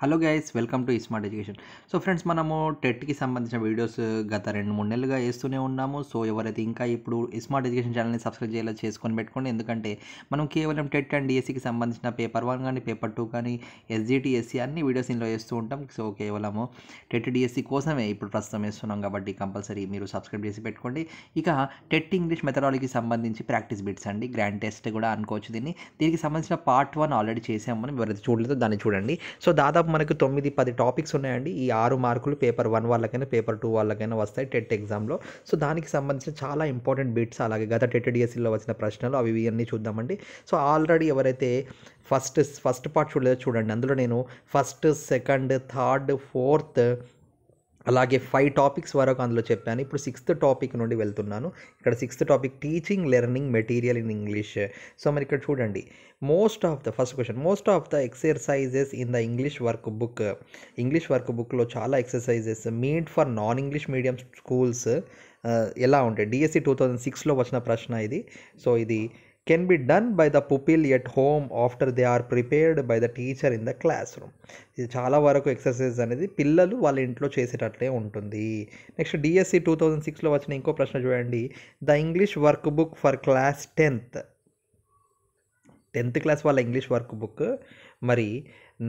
Hello guys, welcome to smart education. So friends, మనము టెట్కి సంబంధించిన videos గత 2-3 నెలలుగా వేస్తూనే ఉన్నాము. సో ఎవరైతే ఇంకా ఇప్పుడు స్మార్ట్ ఎడ్యుకేషన్ ఛానల్ని సబ్స్క్రైబ్ చేయాలో చేసుకొని పెట్టుకోండి. ఎందుకంటే మనం కేవలం టెట్ అండ్ డిఎస్సికి సంబంధించిన పేపర్ 1 కానీ పేపర్ 2 కానీ ఎస్జిటి ఎస్సీ అన్ని వీడియోస్ ఇందులో వేస్తూ ఉంటాం. సో కేవలము టెట్ డిఎస్సి కోసమే ఇప్పుడు ప్రస్తుతం వేస్తున్నాం కాబట్టి కంపల్సరీ మీరు సబ్స్క్రైబ్ చేసి పెట్టుకోండి. ఇక టెట్ ఇంగ్లీష్ మెథడాలజీకి సంబంధించి ప్రాక్టీస్ బిట్స్ అండి, గ్రాండ్ టెస్ట్ కూడా అనుకోవచ్చు దీనికి సంబంధించిన పార్ట్ 1 ఆల్రెడీ చేసాము. మనం ఎవరైతే చూడలేదో దాన్ని చూడండి. సో దాదాపు మనకు 9-10 టాపిక్స్ ఉన్నాయండి. ఈ 6 మార్కులు పేపర్ 1 వాళ్ళకైనా పేపర్ 2 వాళ్ళకైనా వస్తాయి టెట్ ఎగ్జామ్లో. సో దానికి సంబంధించిన చాలా ఇంపార్టెంట్ బిట్స్, అలాగే గత టెట్ డిఎస్సిలో వచ్చిన ప్రశ్నలు అవి అన్నీ చూద్దామండి. సో ఆల్రెడీ ఎవరైతే ఫస్ట్ పార్ట్ చూడలేదో చూడండి. అందులో నేను ఫస్ట్, సెకండ్, థర్డ్, ఫోర్త్ అలాగే 5 టాపిక్స్ వరకు అందులో చెప్పాను. ఇప్పుడు 6th టాపిక్ నుండి వెళ్తున్నాను. ఇక్కడ 6th topic teaching learning material in English. So మరి ఇక్కడ చూడండి, first question, most of the exercises in the English work బుక్లో చాలా exercises meant for non English medium schools ఎలా ఉంటాయి? డిఎస్సి 2006లో వచ్చిన ప్రశ్న ఇది. సో ఇది can be done by the pupil at home after they are prepared by the teacher in the classroom. ఇది చాలా వరకు ఎక్సర్సైజ్ అనేది పిల్లలు వాళ్ళ ఇంట్లో చేసేటట్లే ఉంటుంది. నెక్స్ట్ డిఎస్సి 2006లో వచ్చిన ఇంకో ప్రశ్న చూడండి, the English work book for class 10th class వాళ్ళ ఇంగ్లీష్ వర్క్ బుక్ మరి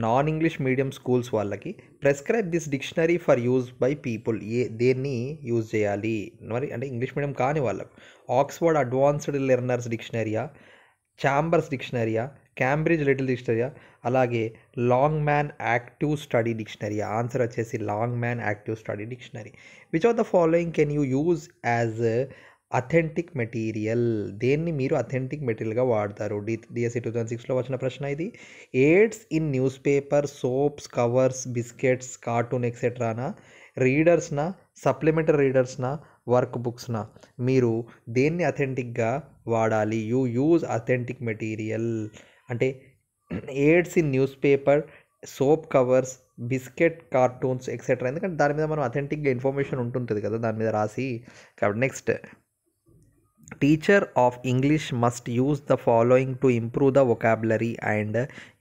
నాన్ ఇంగ్లీష్ మీడియం స్కూల్స్ వాళ్ళకి prescribe this dictionary for use by people, దేన్ని యూజ్ చేయాలి మరి అంటే ఇంగ్లీష్ మీడియం కాని వాళ్ళకు? ఆక్స్ఫర్డ్ అడ్వాన్స్డ్ లెర్నర్స్ డిక్షనరీయా, ఛాంబర్స్ డిక్షనరీయా, క్యాంబ్రిడ్జ్ లిటిల్ డిక్షనరీయా, అలాగే లాంగ్ మ్యాన్ యాక్టివ్ స్టడీ డిక్షనరీయా? ఆన్సర్ వచ్చేసి Longman active study dictionary. Which of the following can you use as authentic material? దేన్ని మీరు అథెంటిక్ మెటీరియల్గా వాడతారు? డిఎస్సి 2006లో వచ్చిన ప్రశ్న ఇది. Aids in newspaper, soaps, covers, biscuits, cartoon ఎక్సెట్రానా, రీడర్స్నా, సప్లిమెంటరీ రీడర్స్నా, వర్క్ బుక్స్నా? మీరు దేన్ని అథెంటిక్గా వాడాలి? యూ యూజ్ అథెంటిక్ మెటీరియల్ అంటే aids in newspaper, soap covers, biscuit, cartoons etcetera. ఎందుకంటే దాని మీద మనం అథెంటిక్గా ఇన్ఫర్మేషన్ ఉంటుంది కదా దాని మీద రాసి. కాబట్టి next, teacher of English must use the following to improve the vocabulary and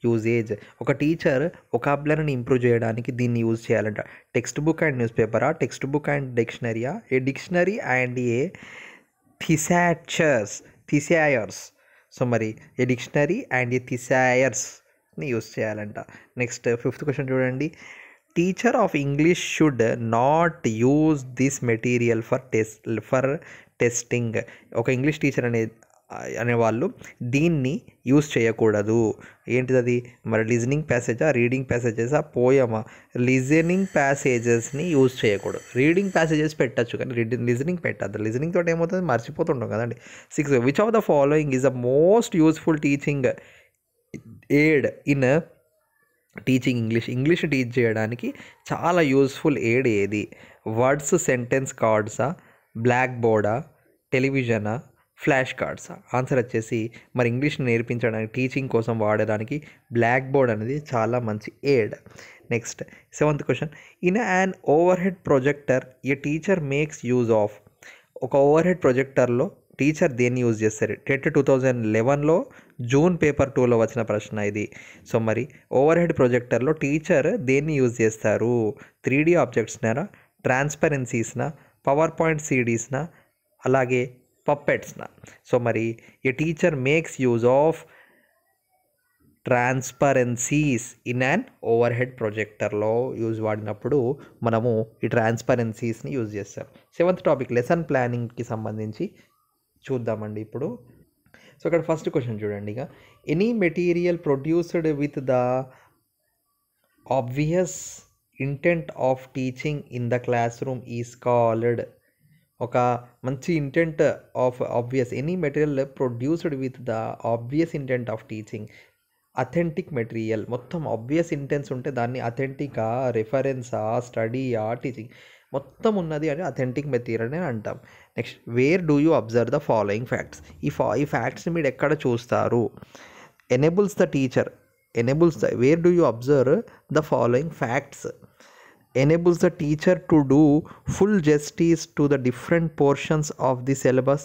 usage. ఒక టీచర్ వొకాబులరీని ఇంప్రూవ్ చేయడానికి దీన్ని యూజ్ చేయాలంట. టెక్స్ట్ బుక్ అండ్ న్యూస్ పేపరా, టెక్స్ట్ బుక్ అండ్ డిక్షనరీయా, a dictionary and a thesaurus. So మరి ఏ డిక్షనరీ అండ్ ఏ థిసాయర్స్ని use చేయాలంట. నెక్స్ట్ 5th క్వశ్చన్ చూడండి, teacher of English should not use this material for testing. ఒక English teacher అనేవాళ్ళు దీన్ని use చేయకూడదు. ఏంటిది అది మరి? లిజనింగ్ ప్యాసేజా, రీడింగ్ ప్యాసేజెసా, పోయమా? లిజనింగ్ ప్యాసేజెస్ని యూజ్ చేయకూడదు. రీడింగ్ ప్యాసేజెస్ పెట్టచ్చు కానీ లిజనింగ్ పెట్టద్దు. లిజనింగ్ తోటి ఏమవుతుంది, మర్చిపోతుంటాం కదండి. 6, which of the following is the most useful teaching aid in teaching English teach చేయడానికి చాలా యూస్ఫుల్ ఎయిడ్ ఏది? వర్డ్స్ సెంటెన్స్ కార్డ్సా, బ్లాక్ బోర్డా, టెలివిజనా, ఫ్లాష్ కార్డ్సా? ఆన్సర్ వచ్చేసి మరి ఇంగ్లీష్ని నేర్పించడానికి టీచింగ్ కోసం వాడడానికి బ్లాక్ బోర్డ్ అనేది చాలా మంచి aid. Next 7th question, in an over head projector A teacher makes use of. ఒక ఓవర్ హెడ్ ప్రొజెక్టర్లో టీచర్ దేన్ని యూజ్ చేస్తారు? టెట్ 2011లో జూన్ పేపర్ 2లో వచ్చిన ప్రశ్న ఇది. సో మరి ఓవర్ హెడ్ ప్రొజెక్టర్లో టీచర్ దేన్ని యూజ్ చేస్తారు? 3D ఆబ్జెక్ట్స్నా, ట్రాన్స్పరెన్సీస్నా, పవర్ పాయింట్ సిడీస్నా, అలాగే పప్పెట్స్నా? సో మరి a teacher makes use of transparencies in an overhead ప్రొజెక్టర్లో వాడినప్పుడు మనము ఈ ట్రాన్స్పరెన్సీస్ని యూజ్ చేస్తాం. 7th టాపిక్ లెసన్ ప్లానింగ్కి సంబంధించి చూద్దామండి ఇప్పుడు. సో ఇక్కడ ఫస్ట్ క్వశ్చన్ చూడండి, ఇక any material produced with the obvious intent of teaching in the class room is called. ఒక మంచి intent of obvious, any material produced with the obvious intent of teaching, authentic material. మొత్తం obvious intense ఉంటే దాన్ని అథెంటికా, రెఫరెన్సా, స్టడీయా, teaching మొత్తం ఉన్నది అని authentic material అని అంటాం. Next, where do you observe the following facts. ఈ ఫ్యాక్ట్స్ని మీరు ఎక్కడ చూస్తారు? Where do you observe the following facts enables the teacher to do full justice to the different portions of the syllabus,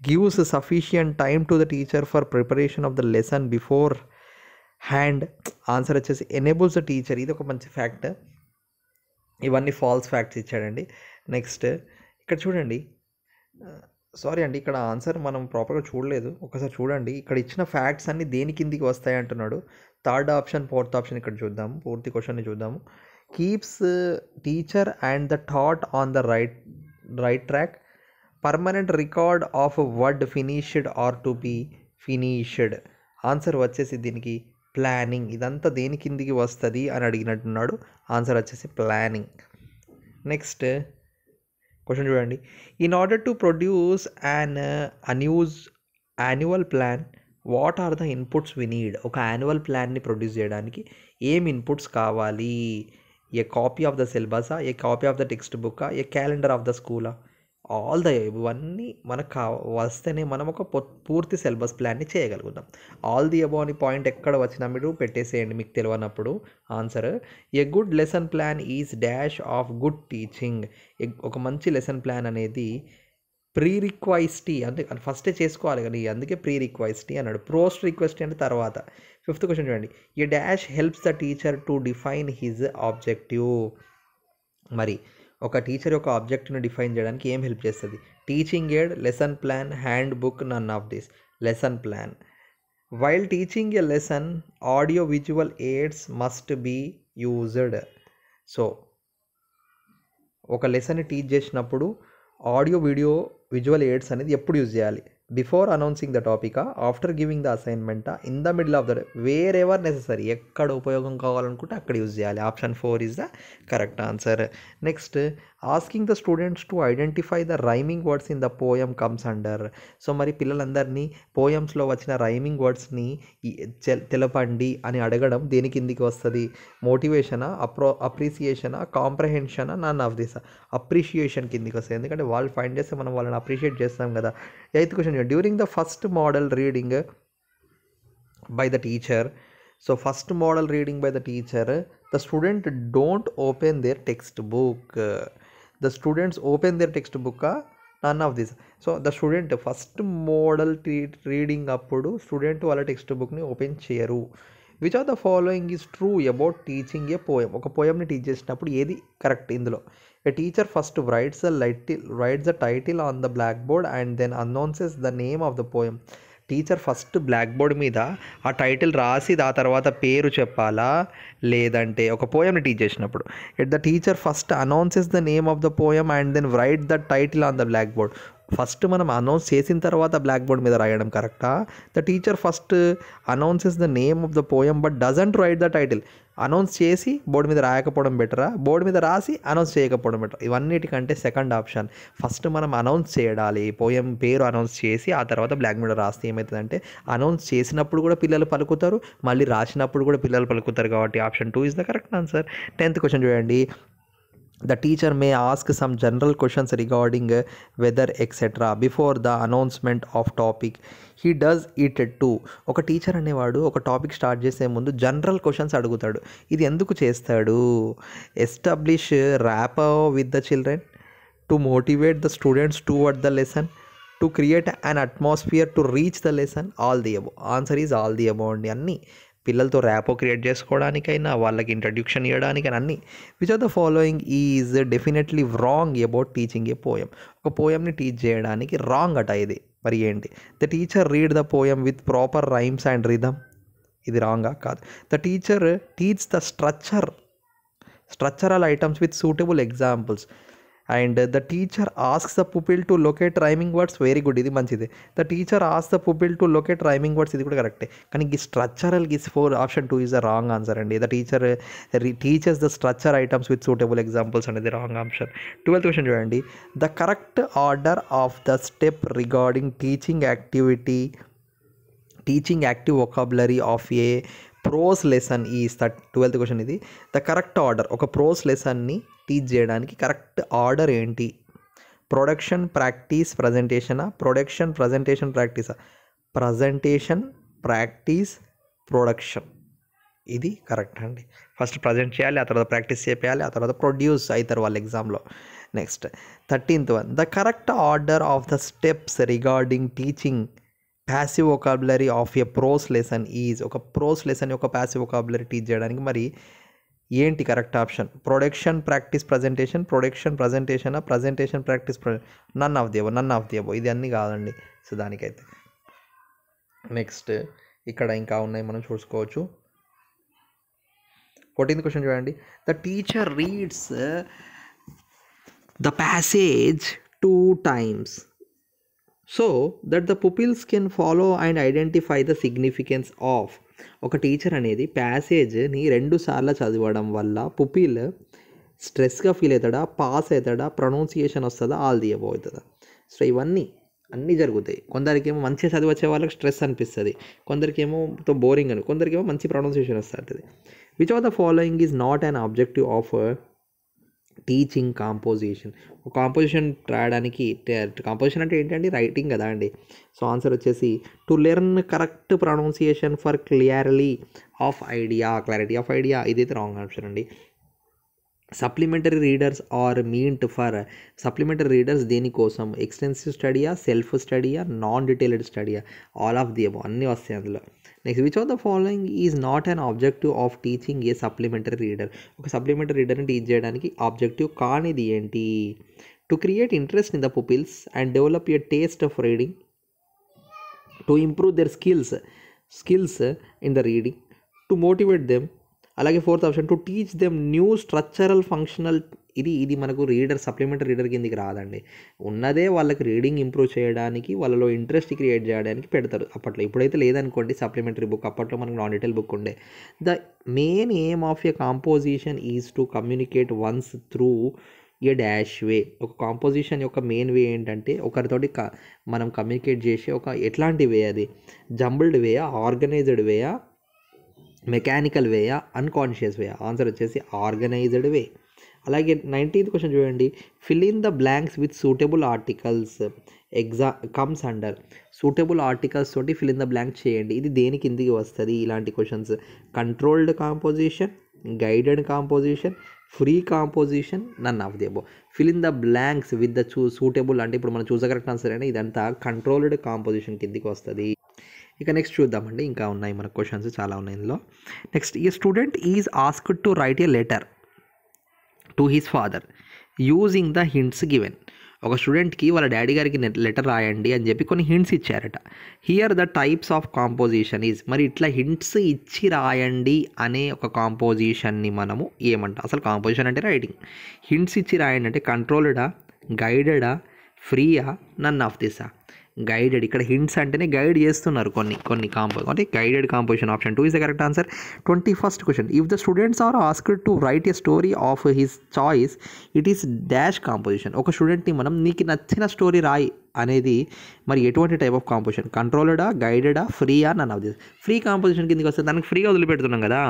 gives sufficient time to the teacher for preparation of the lesson before hand. Answer వచ్చేసి enables the teacher. ఇది ఒక మంచి fact. ఇవన్నీ falls facts ఇచ్చాడండి. Next ఇక్కడ చూడండి, sorry అండి, ఇక్కడ ఆన్సర్ మనం ప్రాపర్గా చూడలేదు, ఒకసారి చూడండి. ఇక్కడ ఇచ్చిన ఫ్యాక్ట్స్ అన్నీ దేని కిందికి వస్తాయి అంటున్నాడు. థర్డ్ ఆప్షన్, ఫోర్త్ ఆప్షన్ ఇక్కడ చూద్దాము, పూర్తి క్వశ్చన్ని చూద్దాము. Keeps teacher and the thought on the right track. Permanent record of word finished or to be finished. Answer వచ్చేసి దీనికి ప్లానింగ్. ఇదంతా దేని కిందికి వస్తుంది అని అడిగినట్టున్నాడు. ఆన్సర్ వచ్చేసి ప్లానింగ్. నెక్స్ట్ క్వశ్చన్ చూడండి. In order to produce an annual plan what are the inputs we need. ఒక యాన్యువల్ ప్లాన్ని ప్రొడ్యూస్ చేయడానికి ఏం ఇన్పుట్స్ కావాలి? ఏ కాపీ ఆఫ్ ద సిలబసా, a copy of the text బుక్కా, A calendar of the స్కూలా? All the ఇవన్నీ మనకు వస్తేనే మనం ఒక పూర్తి సిలబస్ ప్లాన్ని చేయగలుగుతాం. ఆల్ ది అబౌవ్ అని పాయింట్ ఎక్కడ వచ్చినా మీరు పెట్టేసేయండి మీకు తెలియనప్పుడు. Answer a good lesson plan is dash of good teaching. ఒక మంచి లెసన్ ప్లాన్ అనేది ప్రీ రిక్వెస్టీ, అంటే ఫస్టే చేసుకోవాలి కానీ అందుకే ప్రీ రిక్వెస్టీ అన్నాడు. పోస్ట్ రిక్వెస్టీ అంటే తర్వాత. ఫిఫ్త్ క్వశ్చన్ చూడండి. A dash helps the teacher to define his objective. మరి ఒక టీచర్ యొక్క ఆబ్జెక్టివ్ని డిఫైన్ చేయడానికి ఏం హెల్ప్ చేస్తుంది? Teaching aid, lesson plan, hand book, none of this. Lesson plan. While teaching a lesson audio visual aids must be used. So ఒక లెసన్ని teach చేసినప్పుడు audio video visual aids అనేది ఎప్పుడు యూజ్ చేయాలి? బిఫోర్ అనౌన్సింగ్ ద టాపికా, after giving the అసైన్మెంటా, in the middle of the day, wherever necessary. ఎక్కడ ఉపయోగం కావాలనుకుంటే అక్కడ యూజ్ చేయాలి. Option 4 is the correct answer. Next asking the students to identify the rhyming words in the poem comes under. So మరి పిల్లలందరినీ పోయమ్స్లో వచ్చిన rhyming వర్డ్స్ని తెలపండి అని అడగడం దేని కిందికి వస్తుంది? మోటివేషనా, అప్రిసియేషనా, కాంప్రహెన్షనా, నన్ ఆఫ్ దిస్. అప్రిషియేషన్ కిందికి వస్తుంది, ఎందుకంటే వాళ్ళు ఫైండ్ చేస్తే మనం వాళ్ళని అప్రిషియేట్ చేస్తాం కదా. Eighth question, during the first model reading by the teacher. So first model reading by the teacher the student don't open their textbook. The students open their textbook, none of this. So the student first model reading అప్పుడు student వాళ్ళ text బుక్ని open చేయరు. Which of the following is true about teaching a poem. ఒక పోయంని teach చేసినప్పుడు ఏది correct ఇందులో? A teacher first writes the title on the blackboard and then announces the name of the poem. Teacher first black board మీద ఆ title రాసి ఆ తర్వాత పేరు చెప్పాలా, లేదంటే ఒక పోయంని టీచ్ చేసినప్పుడు the teacher first announces the name of the poem and then write the title on the black board. First మనం అనౌన్స్ చేసిన తర్వాత బ్లాక్ బోర్డ్ మీద రాయడం కరెక్టా? The teacher first announces the name of the poem but doesn't write the title. Announce చేసి board మీద రాయకపోవడం బెటరా, బోర్డు మీద రాసి అనౌన్స్ చేయకపోవడం బెటర్? ఇవన్నిటికంటే సెకండ్ ఆప్షన్. ఫస్ట్ మనం అనౌన్స్ చేయాలి, పోయం పేరు అనౌన్స్ చేసి ఆ తర్వాత బ్లాక్ మీద రాస్తే ఏమవుతుందంటే అనౌన్స్ చేసినప్పుడు కూడా పిల్లలు పలుకుతారు, మళ్ళీ రాసినప్పుడు కూడా పిల్లలు పలుకుతారు. కాబట్టి option 2 is the correct answer. 10th question చూడండి. The teacher may ask some general questions regarding weather etc. before the announcement of topic. He does it too. ఒక టీచర్ అనేవాడు ఒక టాపిక్ స్టార్ట్ చేసే ముందు జనరల్ క్వశ్చన్స్ అడుగుతాడు. ఇది ఎందుకు చేస్తాడు? Establish rapport with the children, to motivate the students toward the lesson, to create an atmosphere to reach the lesson, all the above. Answer is all the above అండి. అన్నీ పిల్లలతో rapport create చేసుకోవడానికైనా వాళ్ళకి ఇంట్రడ్యూక్షన్ ఇవ్వడానికైనా అన్నీ. Which of the following is definitely wrong about teaching a poem. ఒక పోయంని teach చేయడానికి wrong అట ఇది. మరి ఏంటి? The teacher read the poem with proper rhymes and rhythm. ఇది రాంగా? కాదు. The teacher teach the structural items with suitable examples and the teacher asks the pupil to locate rhyming words. Very good, ఇది మంచిది. The teacher asks the pupil to locate rhyming words, ఇది కూడా కరెక్టే. కానీ ఈ structural గిస్ 4 option 2 is the wrong answer అండి. The teacher teachers the structure items with suitable examples అనేది రాంగ్ ఆప్షన్. 12th క్వశ్చన్ చూడండి. The correct order of the step regarding teaching active vocabulary of a prose lesson is the 12th question ఇది. The correct order, ఒక prose లెసన్ని teach చేయడానికి correct order ఏంటి? Production, practice, ప్రజెంటేషనా? Production, presentation, ప్రాక్టీసా? Presentation, practice, production. ఇది correct అండి. First present చేయాలి, ఆ తర్వాత ప్రాక్టీస్ చేయాలి, ఆ తర్వాత ప్రొడ్యూస్ అవుతారు వాళ్ళ ఎగ్జామ్లో. Next 13th one. The correct order of the steps regarding teaching passive vocabulary of a prose lesson is, ఒక ప్రోస్ లెసన్ యొక్క ప్యాసివ్ వొకాబులరీ టీచ్ చేయడానికి మరి ఏంటి correct option? Production practice presentation, production presentation, presentation practice none of the above ఇది అన్నీ కాదండి. So దానికైతే next ఇక్కడ ఇంకా ఉన్నాయి, మనం చూసుకోవచ్చు. 14th క్వశ్చన్ చూడండి. The teacher reads the passage 2 times so that the pupils can follow and identify the significance of. ఒక టీచర్ అనేది ప్యాసేజ్ని 2 సార్లు చదవడం వల్ల పుపిల్ స్ట్రెస్గా ఫీల్ అవుతాడా, పాస్ అవుతాడా, ప్రొనౌన్సియేషన్ వస్తుందా, ఆల్ ది అబౌవ్ అవుతుందా? సో ఇవన్నీ జరుగుతాయి. కొందరికేమో మంచిగా చదివచ్చే వాళ్ళకి స్ట్రెస్ అనిపిస్తుంది, కొందరికేమో బోరింగ్ అని, కొందరికేమో మంచి ప్రొనౌన్సియేషన్ వస్తుంది. Which of the following is not an objective of teaching composition? Composition రాయడానికి, కాంపోజిషన్ అంటే ఏంటండి, రైటింగ్ కదా అండి. సో ఆన్సర్ వచ్చేసి to learn correct pronunciation for clarity of idea. ఇదైతే రాంగ్ ఆప్షన్ అండి. Supplementary readers are meant for, supplementary readers దేనికోసం? Extensive స్టడీయా, సెల్ఫ్ స్టడీయా, నాన్ డీటెయిల్డ్ స్టడీయా, ఆల్ ఆఫ్ ది అబౌవ్ అన్నీ వస్తాయి అందులో. Next which of the following is not an objective of teaching a supplementary reader? ఒక supplementary రీడర్ని టీచ్ చేయడానికి ఆబ్జెక్టివ్ కానిది ఏంటి? To create interest in the pupils and develop a taste of reading, to improve their skills in the reading, to motivate them. అలాగే 4th option to teach them new structural functional. ఇది మనకు supplementary reader కిందికి రాదండి. ఉన్నదే వాళ్ళకి reading improve చేయడానికి, వాళ్ళలో interest create చేయడానికి పెడతారు అప్పట్లో. ఇప్పుడైతే లేదనుకోండి సప్లిమెంటరీ బుక్, అప్పట్లో మనకు నాన్ డీటెయిల్ బుక్ ఉండే. The main aim of a composition is to communicate one's through a dash way. ఒక కాంపోజిషన్ యొక్క మెయిన్ వే ఏంటంటే ఒకరితోటి మనం కమ్యూనికేట్ చేసే ఒక ఎట్లాంటి వే, అది జంబుల్డ్ వేయా, ఆర్గనైజ్డ్ వేయా, మెకానికల్ వేయా, అన్కాన్షియస్ వేయా? ఆన్సర్ వచ్చేసి ఆర్గనైజ్డ్ వే. అలాగే 19th క్వశ్చన్ చూడండి. Fill in the blanks with suitable articles comes under. Suitable articles తోటి ఫిల్ ఇన్ ద బ్లాంక్స్ చేయండి. ఇది దేని కిందికి వస్తుంది ఇలాంటి క్వశ్చన్స్? Controlled composition, guided composition, free composition, none of the above. Fill in the blanks with the suitable అంటే ఇప్పుడు మనం చూసే కరెక్ట్ ఆన్సర్ అయినా ఇదంతా కంట్రోల్డ్ కాంపోజిషన్ కిందికి వస్తుంది. ఇక నెక్స్ట్ చూద్దామండి, ఇంకా ఉన్నాయి మన క్వశ్చన్స్ చాలా ఉన్నాయి ఇందులో. Next A student is asked to right A letter to his father using the hints given. ఒక స్టూడెంట్కి వాళ్ళ డాడీ గారికి లెటర్ రాయండి అని చెప్పి కొన్ని హింట్స్ ఇచ్చారట. Here the types of composition is, మరి ఇట్లా హింట్స్ ఇచ్చి రాయండి అనే ఒక కాంపోజిషన్ని మనము ఏమంటాం? అసలు కాంపోజిషన్ అంటే రైటింగ్. హింట్స్ ఇచ్చి రాయండి అంటే కంట్రోల్డా, గైడెడా, ఫ్రీయా, నన్ ఆఫ్ దిసా? గైడెడ్. ఇక్కడ హింట్స్ అంటేనే గైడ్ చేస్తున్నారు కొన్ని అంటే guided composition. Option 2 is the correct answer. 21st question. If the students are asked to write a story of his choice it is dash composition. ఒక స్టూడెంట్ని మనం నీకు నచ్చిన స్టోరీ రాయి అనేది మరి ఎటువంటి టైప్ ఆఫ్ కాంపోజిషన్? కంట్రోల్డా, గైడెడా, ఫ్రీయా, none of this? Free composition కిందకి వస్తుంది, దానికి ఫ్రీగా వదిలిపెడుతున్నాం కదా.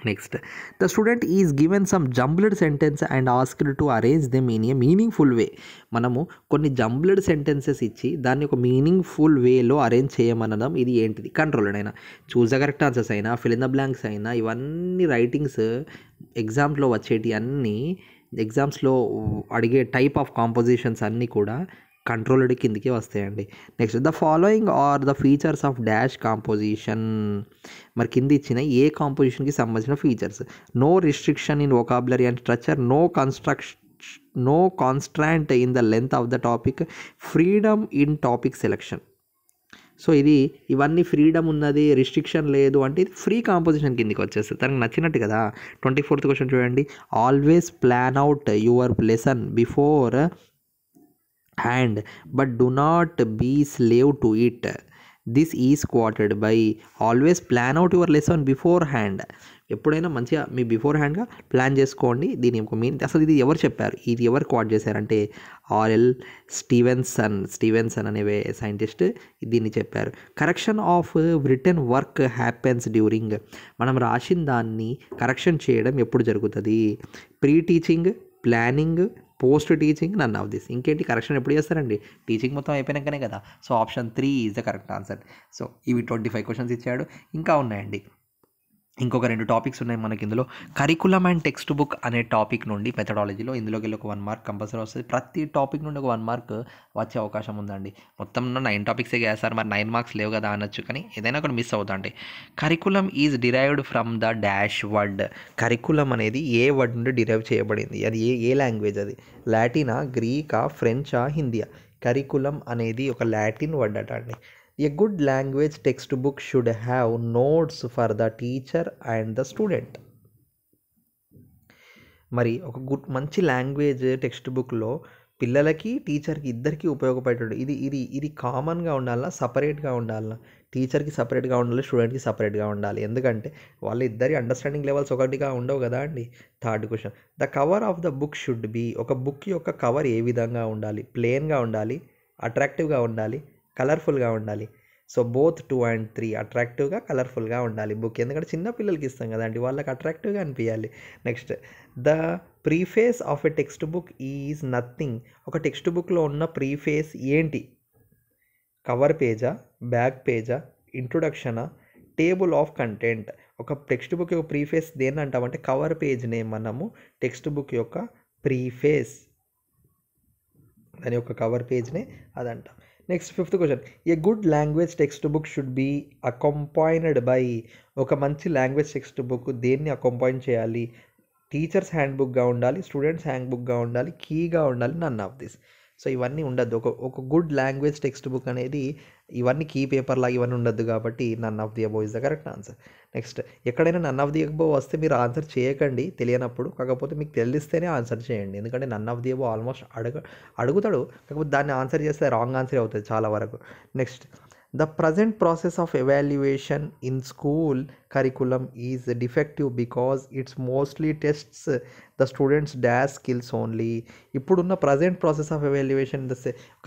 Next the student is given some jumbled sentence and asked to arrange them in a meaningful way. మనము కొన్ని జంబ్లెడ్ సెంటెన్సెస్ ఇచ్చి దాన్ని ఒక మీనింగ్ఫుల్ వేలో అరేంజ్ చేయమనడం, ఇది ఏంటిది? కంట్రోల్డ్ అయినా, చూజ్ ద కరెక్ట్ ఆన్సర్స్ అయినా, ఫిల్ ఇన్ ద బ్లాంక్స్ అయినా, ఇవన్నీ రైటింగ్స్ ఎగ్జామ్స్లో వచ్చేటి అన్నీ, ఎగ్జామ్స్లో అడిగే టైప్ ఆఫ్ కాంపోజిషన్స్ అన్నీ కూడా కంట్రోల్డ్ కిందికి వస్తాయండి. Next the following are the features of dash composition. మరి కింద ఇచ్చిన ఏ కాంపోజిషన్కి సంబంధించిన features? No restriction in vocabulary and structure, no constraint in the length of the topic, freedom in topic selection. So ఇవన్నీ ఫ్రీడమ్ ఉన్నది, రిస్ట్రిక్షన్ లేదు అంటే ఇది ఫ్రీ కాంపోజిషన్ కిందికి వచ్చేస్తుంది, తనకు నచ్చినట్టు కదా. 24th క్వశ్చన్ చూడండి. Always plan out your lesson beforehand but do not be slave to it. This is quoted by. Always plan out your lesson beforehand. ఎప్పుడైనా మంచిగా మీ బిఫోర్ హ్యాండ్గా ప్లాన్ చేసుకోండి. దీని యొక్క మీన్ అసలు ఇది ఎవరు చెప్పారు, ఇది ఎవరు క్వాట్ చేశారంటే ఆర్ఎల్ స్టీవెన్సన్ అనే సైంటిస్ట్ దీన్ని చెప్పారు. Correction of written work happens during. మనం రాసిన దాన్ని కరెక్షన్ చేయడం ఎప్పుడు జరుగుతుంది? Pre teaching, planning, post teaching, none of this. ఇంకేంటి కరెక్షన్ ఎప్పుడు చేస్తారండి? టీచింగ్ మొత్తం అయిపోయినాకనే కదా. So option 3 is the correct answer. So ఇవి 25 క్వశ్చన్స్ ఇచ్చాడు, ఇంకా ఉన్నాయండి. ఇంకొక 2 టాపిక్స్ ఉన్నాయి మనకి ఇందులో. కరికులం అండ్ టెక్స్ట్ బుక్ అనే టాపిక్ నుండి మెథడాలజీలో ఇందులోకెళ్ళి ఒక 1 మార్క్ కంపల్సరీ వస్తది. ప్రతి టాపిక్ నుండి ఒక 1 మార్క్ వచ్చే అవకాశం ఉందండి. మొత్తం 9 టాపిక్సే కదా సార్, మరి 9 మార్క్స్ లేవు కదా అనొచ్చు. కానీ ఏదైనా ఒకటి మిస్ అవుతాండి. Curriculum is derived from the dash word. Curriculum అనేది ఏ వర్డ్ నుండి డిరైవ్ చేయబడింది? అది ఏ లాంగ్వేజ్ అది? లాటినా, గ్రీకా, ఫ్రెంచా, హిందీయా? కరికులం అనేది ఒక లాటిన్ వర్డ్ అట అండి. A good language textbook should have notes for the teacher and the student. మరి ఒక మంచి లాంగ్వేజ్ టెక్స్ట్ బుక్లో పిల్లలకి టీచర్కి ఇద్దరికి ఉపయోగపడేటట్టు ఇది కామన్గా ఉండాలా, సపరేట్గా ఉండాలా? టీచర్కి సపరేట్గా ఉండాలి, స్టూడెంట్కి సపరేట్గా ఉండాలి. ఎందుకంటే వాళ్ళ ఇద్దరి అండర్స్టాండింగ్ లెవెల్స్ ఒకటిగా ఉండవు కదా అండి. Third question, the cover of the book should be. ఒక బుక్ యొక్క కవర్ ఏ విధంగా ఉండాలి? ప్లెయిన్గా ఉండాలి, అట్రాక్టివ్గా ఉండాలి, కలర్ఫుల్గా ఉండాలి. సో బోత్ 2 and 3 అట్రాక్టివ్గా, కలర్ఫుల్గా ఉండాలి బుక్. ఎందుకంటే చిన్న పిల్లలకి ఇస్తాం కదండి, వాళ్ళకి అట్రాక్టివ్గా అనిపించాలి. Next, the preface of a textbook is nothing. ఒక టెక్స్ట్ బుక్లో ఉన్న ప్రీఫేస్ ఏంటి? కవర్ పేజా, బ్యాక్ పేజా, ఇంట్రొడక్షనా, టేబుల్ ఆఫ్ కంటెంట్. ఒక టెక్స్ట్ బుక్ యొక్క ప్రీఫేస్ దేన్ని అంటామంటే కవర్ పేజ్నే మనము టెక్స్ట్ బుక్ యొక్క ప్రీఫేస్, దాని యొక్క కవర్ పేజ్నే అదంటాం. Next 5th question, a good language textbook should be accompanied by. ఒక మంచి లాంగ్వేజ్ టెక్స్ట్ బుక్ దేన్ని అకంపైన్ చేయాలి? టీచర్స్ హ్యాండ్ బుక్గా ఉండాలి, స్టూడెంట్స్ హ్యాండ్ బుక్గా ఉండాలి, కీగా ఉండాలి, నన్ ఆఫ్ దిస్. సో ఇవన్నీ ఉండద్దు. ఒక గుడ్ లాంగ్వేజ్ టెక్స్ట్ బుక్ అనేది ఇవన్నీ కీ పేపర్ లాగా ఇవన్నీ ఉండద్దు. కాబట్టి none of the above is the correct answer. Next, ఎక్కడైనా నన్ ఆఫ్ ది అబోవ్ వస్తే మీరు ఆన్సర్ చేయకండి తెలియనప్పుడు. కాకపోతే మీకు తెలిస్తేనే ఆన్సర్ చేయండి. ఎందుకంటే none of the above almost అడుగుతాడు, కాకపోతే దాన్ని ఆన్సర్ చేస్తే రాంగ్ ఆన్సర్ అవుతుంది చాలా వరకు. Next, the present process of evaluation in school curriculum is defective because it's mostly tests the students dash skills only. ఇప్పుడున్న ప్రజెంట్ ప్రాసెస్ ఆఫ్ ఎవాల్యుయేషన్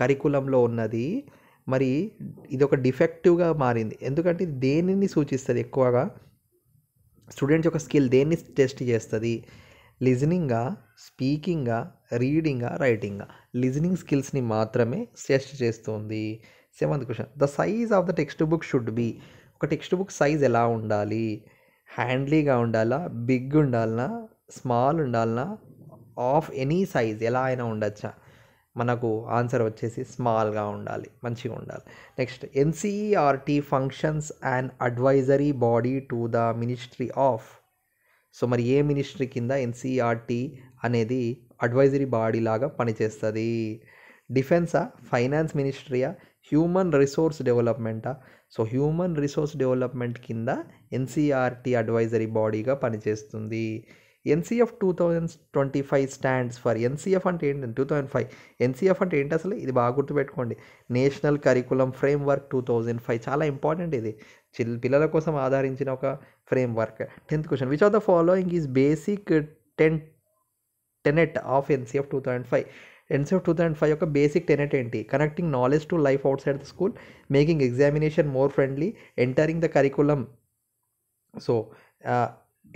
కరికులంలో ఉన్నది మరి ఇది ఒక డిఫెక్టివ్గా మారింది. ఎందుకంటే ఇది దేనిని సూచిస్తుంది? ఎక్కువగా స్టూడెంట్స్ యొక్క స్కిల్ దేన్ని టెస్ట్ చేస్తుంది? లిజనింగా, స్పీకింగా, రీడింగా, రైటింగా? లిజనింగ్ స్కిల్స్ని మాత్రమే టెస్ట్ చేస్తుంది. 7th question, the size of the textbook should be. ఒక టెక్స్ట్ బుక్ సైజ్ ఎలా ఉండాలి? హ్యాండ్లీగా ఉండాలా, బిగ్ ఉండాలనా, స్మాల్ ఉండాలనా, ఆఫ్ ఎనీ సైజ్ ఎలా అయినా ఉండొచ్చా? మనకు ఆన్సర్ వచ్చేసి స్మాల్గా ఉండాలి, మంచిగా ఉండాలి. Next, NCERT functions and advisory body to the ministry of. So మరి ఏ మినిస్ట్రీ కింద ఎన్సిఈఆర్టీ అనేది అడ్వైజరీ బాడీ లాగా పనిచేస్తుంది? డిఫెన్సా, ఫైనాన్స్ మినిస్ట్రీయా, హ్యూమన్ రిసోర్స్ డెవలప్మెంటా? సో హ్యూమన్ రిసోర్స్ డెవలప్మెంట్ కింద ఎన్సిఈఆర్టీ అడ్వైజరీ బాడీగా పనిచేస్తుంది. NCF 2025 stands for. ఎన్సిఎఫ్ అంటే ఏంటి? 2005. ఎన్సిఎఫ్ అంటే ఏంటి అసలు? ఇది బాగా గుర్తుపెట్టుకోండి. National curriculum framework 2005. చాలా ఇంపార్టెంట్ ఇది, పిల్లల కోసం ఆధారించిన ఒక framework. 10th question, which of the following is basic Tenet of NCF 2005. NCF 2005 యొక్క బేసిక్ టెనెట్ ఏంటి? Connecting knowledge to life out side the school, making examination more friendly, entering the curriculum, so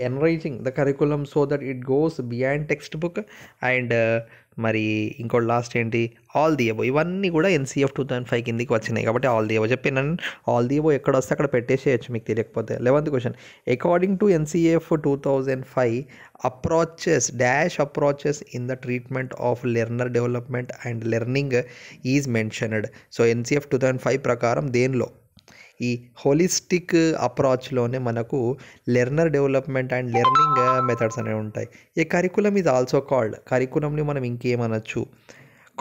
enriching the curriculum so that it goes beyond textbook, and మరి ఇంకో last ఏంటి? All the above. ఇవన్నీ కూడా NCF 2005 కిందికి వచ్చినాయి కాబట్టి all the above చెప్పినాను. All the above ఎక్కడ వస్తే అక్కడ పెట్టేసేయచ్చు మీకు తెలియకపోతే. 11th question, according to NCF 2005 approaches in the treatment of learner development and learning is mentioned. So NCF 2005 ప్రకారం దేనిలో? ఈ హోలిస్టిక్ అప్రోచ్లోనే మనకు learner development and learning methods అనేవి ఉంటాయి. A curriculum is also called. కరికులంని మనం ఇంకేమనొచ్చు?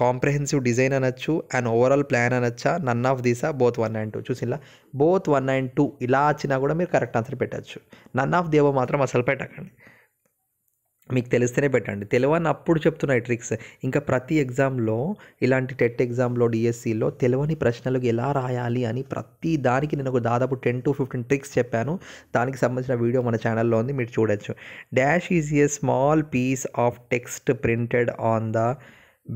కాంప్రహెన్సివ్ డిజైన్ అనొచ్చు, అండ్ ఓవరాల్ ప్లాన్ అనొచ్చా, నన్ ఆఫ్ దీసా, బోత్ 1 and 2? చూసిలా, బోత్ 1 and 2 ఇలా వచ్చినా కూడా మీరు కరెక్ట్ ఆన్సర్ పెట్టచ్చు. నన్ ఆఫ్ దేవో మాత్రం అసలు పెట్టకండి, మీకు తెలిస్తేనే పెట్టండి. తెలియని అప్పుడు చెప్తున్నాయి ట్రిక్స్. ఇంకా ప్రతి ఎగ్జామ్లో, ఇలాంటి టెట్ ఎగ్జామ్లో, డిఎస్సిలో తెలియని ప్రశ్నలకు ఎలా రాయాలి అని ప్రతి దానికి నేను ఒక దాదాపు 10 to 15 ట్రిక్స్ చెప్పాను. దానికి సంబంధించిన వీడియో మన ఛానల్లో ఉంది, మీరు చూడొచ్చు. Dash is a small piece of text printed on the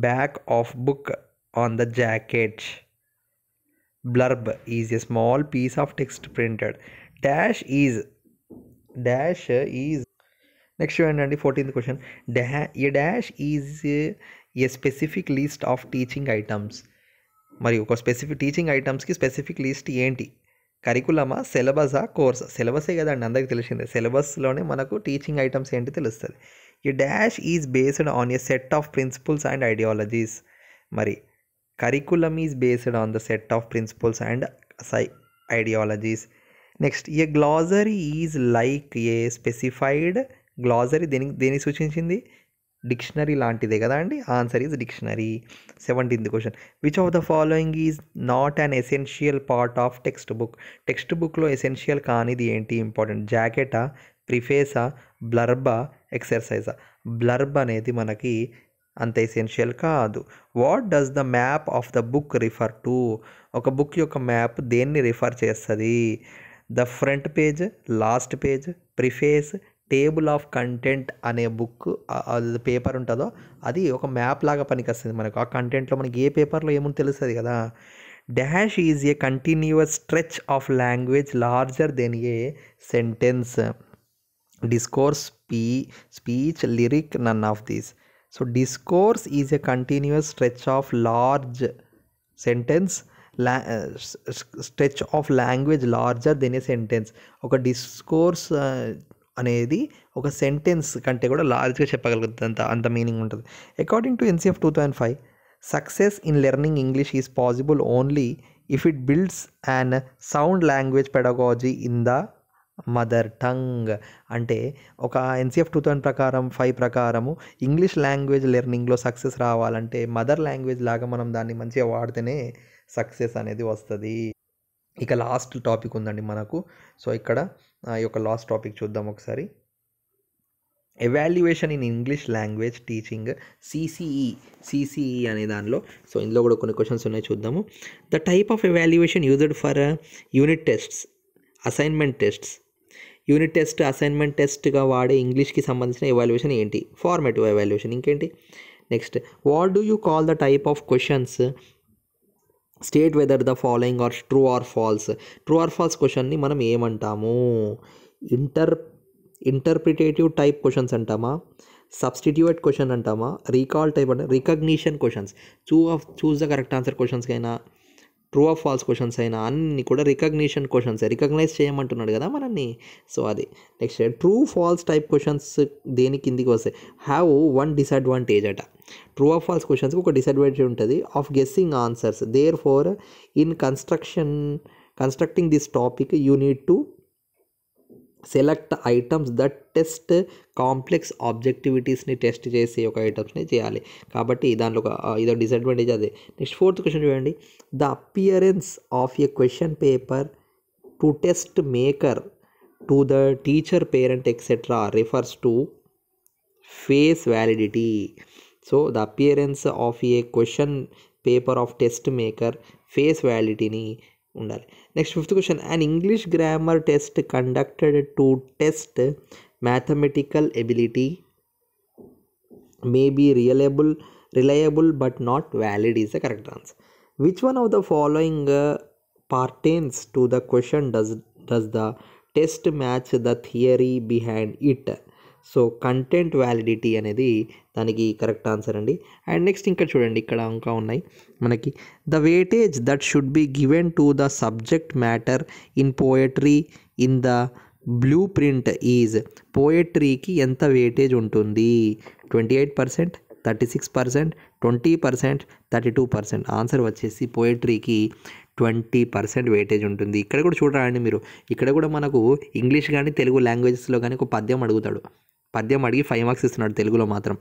back of book on the jacket. Blurb is a small piece of text printed. Dash is next చూడండి 14th question, a dash is a specific list of teaching items. మరి ఒక specific teaching ఐటమ్స్కి specific list ఏంటి? కరికులమా, సిలబసా, course? సిలబసే కదండి, అందరికి తెలిసిందే. సిలబస్లోనే మనకు టీచింగ్ ఐటమ్స్ ఏంటి తెలుస్తుంది. ఈ dash is based on a set of principles and ideologies. మరి curriculum is based on the set of principles and ideologies. Next, a glossary is like a specified. Glossary దేనికి సూచించింది? డిక్షనరీ లాంటిదే కదా అండి. Answer is dictionary. 17th question, which of the following is not an essential part of textbook. Text బుక్లో essential కానిది ఏంటి? Important. జాకెటా, ప్రిఫేసా, బ్లర్బా, ఎక్సర్సైజా? Blurb అనేది మనకి అంత ఎసెన్షియల్ కాదు. What does the map of the book refer to. ఒక book యొక్క map దేన్ని రిఫర్ చేస్తుంది? The front page, last page, preface, table of content అనే బుక్ అది పేపర్ ఉంటుందో అది ఒక మ్యాప్ లాగా పనికొస్తుంది మనకు. ఆ కంటెంట్లో మనకి ఏ పేపర్లో ఏముంది తెలుస్తుంది కదా. Dash is a continuous stretch of language larger than a sentence. Discourse, speech, lyric, none of these. So discourse is a continuous stretch of large sentence, stretch of language larger than a sentence. ఒక discourse అనేది ఒక sentence కంటే కూడా లార్జ్గా చెప్పగలుగుతుంది, అంత meaning ఉంటుంది. According to NCF 2005, success in learning English is possible only if it builds and sound language pedagogy in the mother tongue. అంటే ఒక NCF 2005 ప్రకారము ఇంగ్లీష్ లాంగ్వేజ్ లెర్నింగ్లో సక్సెస్ రావాలంటే మదర్ లాంగ్వేజ్ లాగా మనం దాన్ని మంచిగా వాడితేనే సక్సెస్ అనేది వస్తుంది. ఇక లాస్ట్ టాపిక్ ఉందండి మనకు. సో ఇక్కడ ఈ యొక్క లాస్ట్ టాపిక్ చూద్దాం ఒకసారి. Evaluation in English language teaching, CCE అనే దానిలో. సో ఇందులో కూడా కొన్ని క్వశ్చన్స్ ఉన్నాయి, చూద్దాము. The type of evaluation used for unit tests, assignment tests. Unit test, assignment టెస్ట్గా వాడే ఇంగ్లీష్కి సంబంధించిన ఎవాల్యుయేషన్ ఏంటి? Formative evaluation. ఇంకేంటి? Next, what do you call the type of questions? State whether the following are true or false. True or false క్వశ్చన్ని మనం ఏమంటాము? Interpretative type questions అంటామా, సబ్స్టిట్యూట్ క్వశ్చన్ అంటామా, రీకాల్ టైప్ అంటే recognition questions. Choose the correct answer క్వశ్చన్స్కి అయినా, true of falls questions అయినా అన్ని కూడా రికగ్నిషన్ క్వశ్చన్స్, రికగ్నైజ్ చేయమంటున్నాడు కదా మనల్ని. సో అది. Next, true false type questions దేని కిందికి వస్తాయి? హ్యావ్ వన్ డిసడ్వాంటేజ్ అట. ట్రూ ఆఫ్ ఫాల్స్ క్వశ్చన్స్కి ఒక డిసడ్వాంటేజ్ ఉంటుంది, of guessing answers. Therefore in constructing this topic you need to select items that test complex ఆబ్జెక్టివిటీస్ని టెస్ట్ చేసి ఒక ఐటమ్స్ని చేయాలి. కాబట్టి దాంట్లో ఒక ఇదో డిసడ్వాంటేజ్ అదే. నెక్స్ట్ 4th క్వశ్చన్ చూడండి. The appearance of a question paper to test maker to the teacher, parent, etcetera refers to face validity. So the appearance of a question paper of test maker face వ్యాలిడిటీని ఉండాలి. Next 5th question, an English grammar test conducted to test mathematical ability may be reliable but not valid is the correct answer. Which one of the following pertains to the question does the test match the theory behind it. So content validity అనేది దానికి correct answer అండి. And next ఇంకా చూడండి, ఇక్కడ ఇంకా ఉన్నాయి మనకి. The weightage that should be given to the subject matter in poetry in the blueprint is. పోయట్రీకి ఎంత వెయిటేజ్ ఉంటుంది? 28%, 36%, 20%, 32%. ఆన్సర్ వచ్చేసి పోయట్రీకి 20% వెయిటేజ్ ఉంటుంది. ఇక్కడ కూడా చూడండి మీరు, ఇక్కడ కూడా మనకు ఇంగ్లీష్ కానీ తెలుగు లాంగ్వేజెస్లో కానీ ఒక పద్యం అడుగుతాడు. పద్యం అడిగి 5 మార్క్స్ ఇస్తున్నాడు తెలుగులో మాత్రం.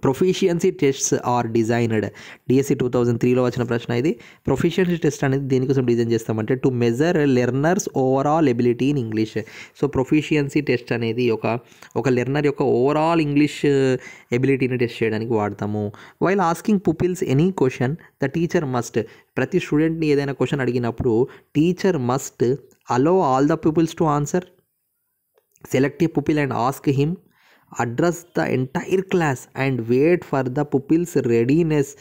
Proficiency tests are designed. DSE 2003లో వచ్చిన ప్రశ్న ఇది. ప్రొఫిషియన్సీ టెస్ట్ అనేది దేనికోసం డిజైన్ చేస్తామంటే to measure learners overall ability in English. So proficiency test అనేది ఒక లెర్నర్ యొక్క ఓవరాల్ ఇంగ్లీష్ ఎబిలిటీని టెస్ట్ చేయడానికి వాడతాము. While asking pupils any question the teacher must. ప్రతి స్టూడెంట్ని ఏదైనా క్వశ్చన్ అడిగినప్పుడు teacher must allow all the peoples to answer, select a pupil and ask him, address the entire class and wait for the pupils readiness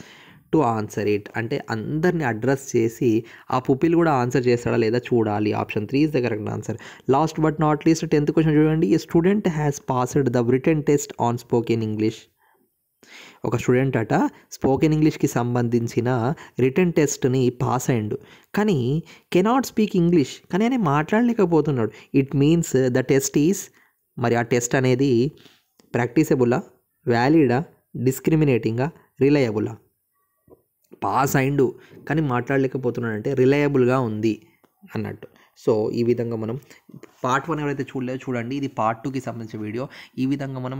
to answer it. అంటే అందరిని address చేసి ఆ pupil కూడా answer చేస్తాడా లేదా చూడాలి. Option 3 is the correct answer. Last but not least 10th question చూడండి. A student has passed the written test on spoken English. ఒక స్టూడెంట్ అట స్పోకెన్ ఇంగ్లీష్కి సంబంధించిన రిటర్న్ టెస్ట్ని పాస్ అయ్యిండు, కానీ కెనాట్ స్పీక్ ఇంగ్లీష్, కానీ ఆయన మాట్లాడలేకపోతున్నాడు. It means the test is, మరి ఆ టెస్ట్ అనేది ప్రాక్టీసబులా, వ్యాలిడా, డిస్క్రిమినేటింగా, రిలయబులా? పాస్ అయిండు కానీ మాట్లాడలేకపోతున్నాడు అంటే రిలయబుల్గా ఉంది అన్నట్టు. సో ఈ విధంగా మనం పార్ట్ 1 ఎవరైతే చూడలేదో చూడండి, ఇది పార్ట్ 2కి సంబంధించిన వీడియో. ఈ విధంగా మనం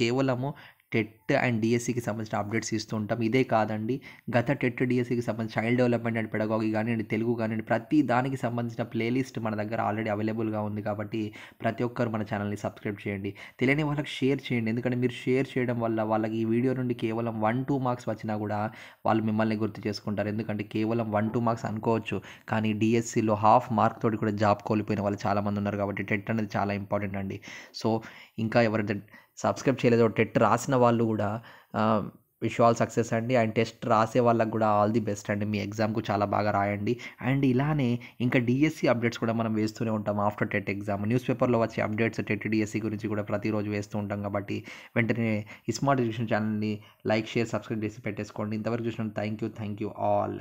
కేవలము టెట్ అండ్ డిఎస్సికి సంబంధించిన అప్డేట్స్ ఇస్తూ ఉంటాం. ఇదే కాదండి, గత టెట్ డిఎస్సికి సంబంధించి చైల్డ్ డెవలప్మెంట్ అండ్ పెడగాగి కానివ్వండి, తెలుగు కానివ్వండి, ప్రతి దానికి సంబంధించిన ప్లేలిస్ట్ మన దగ్గర ఆల్రెడీ అవైలబుల్గా ఉంది. కాబట్టి ప్రతి ఒక్కరు మన ఛానల్ని సబ్స్క్రైబ్ చేయండి, తెలియని వాళ్ళకి షేర్ చేయండి. ఎందుకంటే మీరు షేర్ చేయడం వల్ల వాళ్ళకి ఈ వీడియో నుండి కేవలం 1-2 మార్క్స్ వచ్చినా కూడా వాళ్ళు మిమ్మల్ని గుర్తు చేసుకుంటారు. ఎందుకంటే కేవలం 1-2 మార్క్స్ అనుకోవచ్చు, కానీ డిఎస్సిలో హాఫ్ మార్క్ తోటి కూడా జాబ్ కోల్పోయిన వాళ్ళు చాలామంది ఉన్నారు. కాబట్టి టెట్ అనేది చాలా ఇంపార్టెంట్ అండి. సో ఇంకా ఎవరైతే సబ్స్క్రైబ్ చేయలేదో, టెట్ రాసిన వాళ్ళు కూడా విష్ ఆల్ సక్సెస్ అండి. అండ్ టెస్ట్ రాసే వాళ్ళకు కూడా ఆల్ ది బెస్ట్ అండి. మీ ఎగ్జామ్కు చాలా బాగా రాయండి. అండ్ ఇలానే ఇంకా డిఎస్సి అప్డేట్స్ కూడా మనం వేస్తూనే ఉంటాం. ఆఫ్టర్ టెట్ ఎగ్జామ్ న్యూస్ పేపర్లో వచ్చే అప్డేట్స్ టెట్ డిఎస్సి గురించి కూడా ప్రతిరోజు వేస్తూ ఉంటాం. కాబట్టి వెంటనే స్మార్ట్ ఎడ్యుకేషన్ ఛానల్ని లైక్, షేర్, సబ్స్క్రైబ్ చేసి పెట్టేసుకోండి. ఇంతవరకు చూసిన థ్యాంక్ యూ ఆల్.